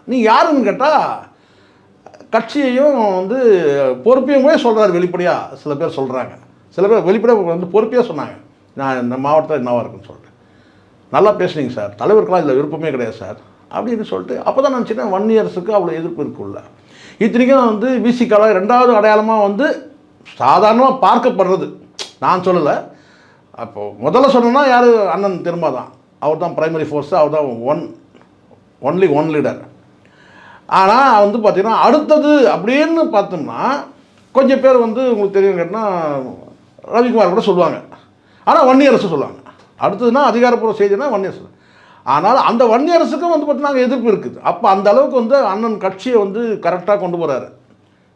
நீங்கள் யாருன்னு கேட்டால் கட்சியையும் வந்து பொறுப்பையும் கூட சொல்கிறாரு வெளிப்படையாக. சில பேர் சொல்கிறாங்க, சில பேர் வெளிப்படையாக வந்து பொறுப்பையாக சொன்னாங்க, நான் இந்த மாவட்டத்தில் என்னவாக இருக்குன்னு சொல்லிட்டு. நல்லா பேசுனீங்க சார், தலைவருக்கெல்லாம் இதில் விருப்பமே கிடையாது சார் அப்படின்னு சொல்லிட்டு. அப்போ தான் நினச்சிட்டேன் வன்னியரசுக்கு அவ்வளோ எதிர்ப்பு இருக்குல்ல. இத்தனைக்கும் வந்து விசிகால 2வது அடையாளமாக வந்து சாதாரணமாக பார்க்கப்படுறது நான் சொல்லலை. அப்போது முதல்ல சொன்னோன்னா யார்? அண்ணன் திரும்ப தான். அவர் தான் பிரைமரி ஃபோர்ஸு, அவர் தான் ஒன்லி ஒன் லீடர். ஆனால் வந்து பார்த்திங்கன்னா அடுத்தது அப்படின்னு பார்த்தோம்னா கொஞ்சம் பேர் வந்து உங்களுக்கு தெரியும் கேட்டால் ரவிக்குமார் கூட சொல்லுவாங்க. ஆனால் வன்னியரசு சொல்லுவாங்க. அடுத்ததுன்னா அதிகாரப்பூர்வ செய்தினா வன்னியரசு. ஆனால் அந்த வன்னியரசுக்கும் வந்து பார்த்தீங்கன்னா எதிர்ப்பு இருக்குது. அப்போ அந்த அளவுக்கு வந்து அண்ணன் கட்சியை வந்து கரெக்டாக கொண்டு போகிறாரு.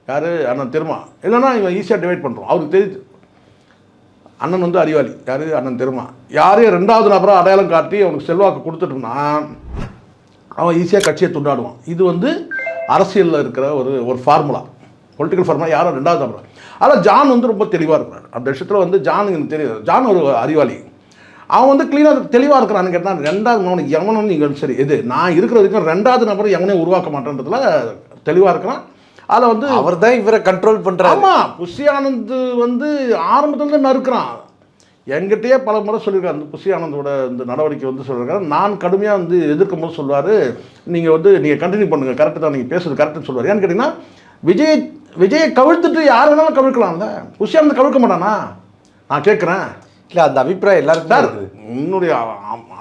யார்? அண்ணன் திருமா. இல்லைன்னா இவன் ஈஸியாக டிவைட் பண்ணுறோம். அவருக்கு தெரியுது அண்ணன் வந்து அறிவாளி. யார்? அண்ணன் திருமா. யாரையும் 2வது நபராக அடையாளம் காட்டி அவனுக்கு செல்வாக்கு கொடுத்துட்டோம்னா அவன் ஈஸியாக கட்சியை துண்டாடுவான். இது வந்து அரசியலில் இருக்கிற ஒரு ஃபார்முலா, பொலிட்டிக்கல் ஃபார்முலா. யாரும் 2வது நபர். ஆனால் ஜான் வந்து ரொம்ப தெளிவாக இருக்கிறார் அந்த விஷயத்தில். வந்து ஜான் எனக்கு தெரியாது, ஜான் ஒரு அறிவாளி. அவன் வந்து க்ளீனாக தெளிவாக இருக்கிறான்னு கேட்டால் 2வது நபர் எவனும் நீங்கள் சரி எது நான் இருக்கிற வரைக்கும் 2வது நபர் எவனே உருவாக்க மாட்டேன்றதுல தெளிவாக இருக்கிறான். அதை வந்து அவர் தான் இவரை கண்ட்ரோல் பண்ணுறாரு. ஆமாம், புஷி ஆனந்த் வந்து ஆரம்பத்துலேருந்து நறுக்கிறான். என்கிட்டயே பல முறை சொல்லியிருக்காரு. அந்த புஷி ஆனந்தோட இந்த நடவடிக்கை வந்து சொல்லியிருக்காரு. நான் கடுமையாக வந்து எதிர்க்கும் போது சொல்லுவார், நீங்கள் கண்டினியூ பண்ணுங்கள், கரெக்டு தான், நீங்கள் பேசுறது கரெக்டுன்னு சொல்லுவார். ஏன்னு கேட்டிங்கன்னா விஜயை கவிழ்த்துட்டு யார் வேணாலும் கவிழ்க்கலாம்ல, புஷி ஆனந்த் கவிழ்க்க மாட்டானா? நான் கேட்குறேன். இல்லை, அந்த அபிப்பிராயம் எல்லாருக்கும் சார். என்னுடைய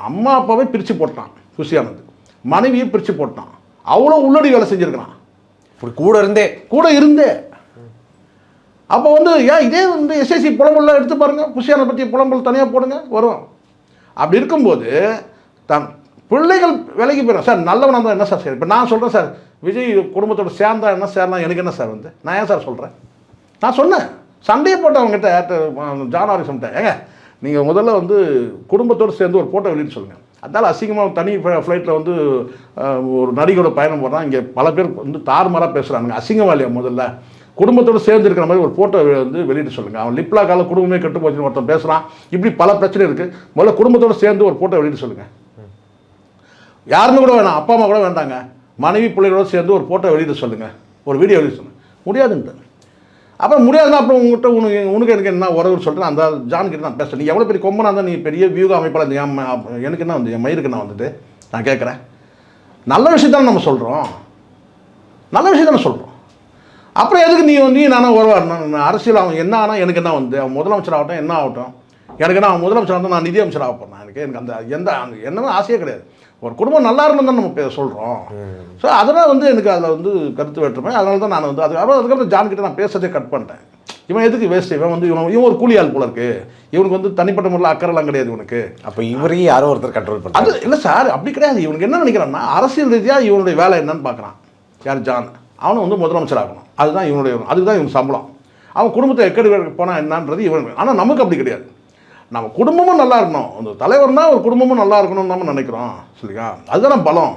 அம்மா அப்பாவே பிரித்து போட்டான் புஷி ஆனந்த், மனைவியை பிரித்து போட்டான். அவ்வளோ உள்ளடி வேலை செஞ்சுருக்கிறான். கூட இருந்தே. அப்போ வந்து இதே வந்து எஸ்ஐசி புலம்பெல்லாம் எடுத்து பாருங்கள், புஷியானை பற்றி புலம்பல் தனியாக போடுங்க, வரும். அப்படி இருக்கும்போது தான் பிள்ளைகள் விலைக்கு போயிடும். சார் நல்லவனாக இருந்தால் என்ன சார் சரி? இப்போ நான் சொல்கிறேன் சார், விஜய் குடும்பத்தோடு சேர்ந்தா என்ன சேர்னா எனக்கு என்ன சார் வந்து நான் ஏன் சார் சொல்கிறேன்? நான் சொன்னேன், சண்டையை போட்டு அவங்ககிட்ட ஜான்வாரி சொன்னேன், ஏங்க நீங்கள் முதல்ல வந்து குடும்பத்தோடு சேர்ந்து ஒரு ஃபோட்டோ வெளியிட்டு சொல்லுங்கள். அதனால் அசிங்கமாக தனி ஃப்ளைட்டில் வந்து ஒரு நடிகையோட பயணம் போடுறான். இங்கே பல பேர் வந்து தாறுமாறாக பேசுகிறாங்க. அசிங்கமா இல்லையா? முதல்ல குடும்பத்தோடு சேர்ந்து இருக்கிற மாதிரி ஒரு ஃபோட்டோ வந்து வெளியிட்டு சொல்லுங்கள். அவன் லிப்லா கால குடும்பமே கெட்டு போச்சுன்னு ஒருத்தன் பேசுகிறான். இப்படி பல பிரச்சனை இருக்குது. முதல்ல குடும்பத்தோடு சேர்ந்து ஒரு ஃபோட்டோ வெளியிட்டு சொல்லுங்கள். யாருமே கூட வேணாம், அப்பா அம்மா கூட வேண்டாங்க, மனைவி பிள்ளைகளோடு சேர்ந்து ஒரு ஃபோட்டோ வெளியிட்டு சொல்லுங்கள், ஒரு வீடியோ வெளியிட்டு சொல்லுங்கள். முடியாதுன்ட்டு. அப்புறம் முடியாதுன்னா அப்புறம் உங்கள்கிட்ட உனக்கு எனக்கு என்ன உறவுன்னு சொல்லிட்டு அந்த ஜான்கிட்ட நான் பேசுகிறேன். நீ எவ்வளோ பெரிய கொம்பனாக இருந்தால் நீ பெரிய வியூக அமைப்பாளர், எனக்கு என்ன வந்து என் மயிருக்கு நான் வந்துட்டு நான் கேட்குறேன். நல்ல விஷயத்தானே நம்ம சொல்கிறோம், நல்ல விஷயம் தானே சொல்கிறோம். அப்புறம் எதுக்கு நீ நானும் உறவாடணும்? அரசியல் அவன் என்ன ஆனால் எனக்கு என்ன வந்து அவன் முதலமைச்சர் ஆகட்டும் என்ன ஆகட்டும், எனக்கு என்ன அவன் முதலமைச்சர் ஆகட்டும், நான் நிதி அமைச்சர் ஆக போகிறேன். எனக்கு அந்த என்னமே ஆசையே கிடையாது. ஒரு குடும்பம் நல்லா இருக்கணும் தான் நம்ம சொல்கிறோம். ஸோ அதனால் வந்து எனக்கு அதில் வந்து கருத்து வேற்றுமை. அதனால தான் நான் வந்து அதுக்கப்புறம் ஜான்கிட்ட நான் பேசுறதே கட் பண்ணிட்டேன். இவன் எதுக்கு வேஸ்ட்? இவன் வந்து இவன் ஒரு கூலி ஆள் போல இருக்கு. இவனுக்கு வந்து தனிப்பட்ட முறையில் அக்கறைலாம் கிடையாது இவனுக்கு. அப்போ இவரையும் யாரோ ஒருத்தர் கண்ட்ரோல் பண்ணுறாங்க. அது இல்லை சார், அப்படி கிடையாது. இவனுக்கு என்ன நினைக்கிறான்னா, அரசியல் ரீதியாக இவனுடைய வேலை என்னன்னு பார்க்குறான். யார்? ஜான். அவனை வந்து முதலமைச்சர் ஆகணும், அதுதான் அதுதான் இவனுக்கு சம்பளம். அவன் குடும்பத்தை எக்கடி போனால் என்னன்றது இவனுக்கு. ஆனால் நமக்கு அப்படி கிடையாது. நம்ம குடும்பமும் நல்லா இருக்கணும். அந்த தலைவர்னா ஒரு குடும்பமும் நல்லா இருக்கணும்னு நம்ம நினைக்கிறோம். சரிங்களா? அதுதான் பலம்.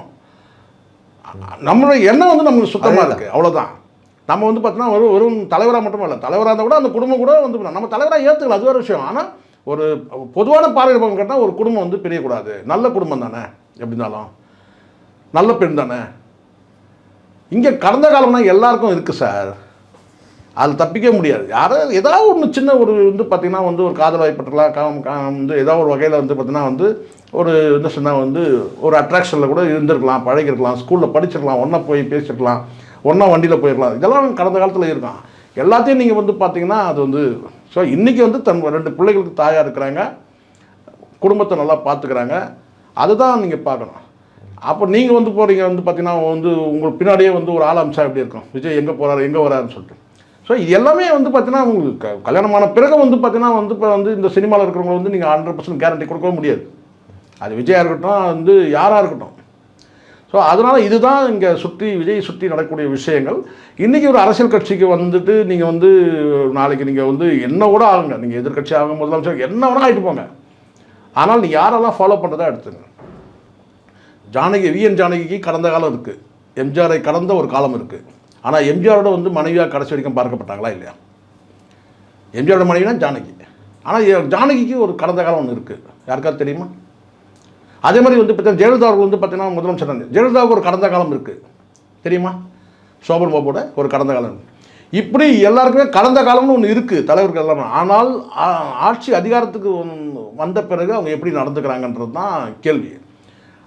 நம்மளுடைய எண்ணம் வந்து நமக்கு சுத்தமாக இருக்குது, அவ்வளோதான். நம்ம வந்து பார்த்தீங்கன்னா வெறும் தலைவராக மட்டும் இல்லை, தலைவராக இருந்தால் கூட அந்த குடும்பம் கூட வந்து நம்ம தலைவராக ஏற்றுக்கலாம், அது ஒரு விஷயம். ஆனால் ஒரு பொதுவான பார்வை பக்கம் கேட்டால் ஒரு குடும்பம் வந்து பிரியக்கூடாது. நல்ல குடும்பம் தானே, எப்படி இருந்தாலும் நல்ல பெண் தானே. இங்கே கடந்த காலம்னா எல்லாருக்கும் இருக்குது சார், அதில் தப்பிக்க முடியாது. யாரும் ஏதாவது ஒன்று சின்ன ஒரு வந்து பார்த்திங்கன்னா வந்து ஒரு காதல் வாய்ப்பட்டுலாம் வந்து ஏதாவது ஒரு வகையில் வந்து பார்த்திங்கன்னா வந்து ஒரு என்ன சொன்னால் வந்து ஒரு அட்ராக்ஷனில் கூட இருந்திருக்கலாம், பழகிருக்கலாம், ஸ்கூலில் படிச்சிருக்கலாம், ஒன்றா போய் பேசிருக்கலாம், ஒன்றா வண்டியில் போயிருக்கலாம். இதெல்லாம் கடந்த காலத்தில் இருக்கும். எல்லாத்தையும் நீங்கள் வந்து பார்த்தீங்கன்னா அது வந்து ஸோ இன்றைக்கி வந்து தன் 2 பிள்ளைகளுக்கு தாயாக இருக்கிறாங்க, குடும்பத்தை நல்லா பார்த்துக்கிறாங்க. அதுதான் நீங்கள் பார்க்கணும். அப்போ நீங்கள் வந்து போகிறீங்க வந்து பார்த்தீங்கன்னா வந்து உங்களுக்கு பின்னாடியே வந்து ஒரு ஆள் அம்சா எப்படி இருக்கும், விஜய் எங்கே போகிறாரு எங்கே வராருன்னு சொல்லிட்டு. ஸோ இது எல்லாமே வந்து பார்த்தீங்கன்னா உங்களுக்கு கல்யாணமான பிறகு வந்து பார்த்தீங்கன்னா வந்து இப்போ வந்து இந்த சினிமாவில் இருக்கிறவங்க வந்து நீங்கள் 100% கேரண்டி கொடுக்கவே முடியாது. அது விஜயாக இருக்கட்டும், வந்து யாராக இருக்கட்டும். ஸோ அதனால் இதுதான் இங்கே விஜய் சுற்றி நடக்கக்கூடிய விஷயங்கள். இன்றைக்கி ஒரு அரசியல் கட்சிக்கு வந்துட்டு நீங்கள் வந்து நாளைக்கு நீங்கள் வந்து என்ன கூட ஆகுங்க, நீங்கள் எதிர்கட்சி ஆகும் முதலமைச்சர் என்ன வேணால் ஆகிட்டு போங்க. ஆனால் நீங்கள் யாரெல்லாம் ஃபாலோ பண்ணுறதா எடுத்துங்க. விஎன் ஜானகிக்கு கடந்த காலம் இருக்குது, எம்ஜிஆரை கடந்த ஒரு காலம் இருக்குது. ஆனால் எம்ஜிஆரோட வந்து மனைவியாக கடைசி வரைக்கும் பார்க்கப்பட்டாங்களா இல்லையா? எம்ஜிஆரோட மனைவினா ஜானகி. ஆனால் ஜானகிக்கு ஒரு கடந்த காலம் ஒன்று இருக்குது, யாருக்காவது தெரியுமா? அதே மாதிரி வந்து பார்த்தீங்கன்னா ஜெயலலிதாவுக்கு வந்து பார்த்தீங்கன்னா முதலமைச்சர் ஜெயலலிதாவுக்கு ஒரு கடந்த காலம் இருக்குது, தெரியுமா? சோபன் பாபுவோட ஒரு கடந்த காலம். இப்படி எல்லாருக்குமே கடந்த காலம்னு ஒன்று இருக்குது தலைவர்கள் எல்லாமே. ஆனால் ஆட்சி அதிகாரத்துக்கு வந்த பிறகு அவங்க எப்படி நடந்துக்கிறாங்கன்றது தான் கேள்வி.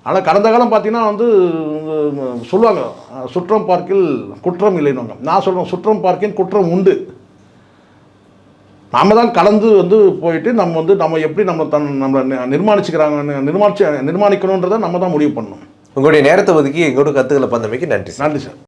ஆனால் கடந்த காலம் பார்த்தீங்கன்னா வந்து சொல்லுவாங்க, சுற்றம் பார்க்கில் குற்றம் இல்லைன்னு. நான் சொல்கிறேன், சுற்றம் பார்க்கின் குற்றம் உண்டு. நாம் தான் கலந்து வந்து போயிட்டு நம்ம எப்படி நம்மளை நிர்மாணிக்கணுன்றதை நம்ம தான் முடிவு பண்ணணும். உங்களுடைய நேரத்தை ஒதுக்கி எங்களோட கருத்துக்களை பந்தமைக்கு நன்றி. நன்றி சார்.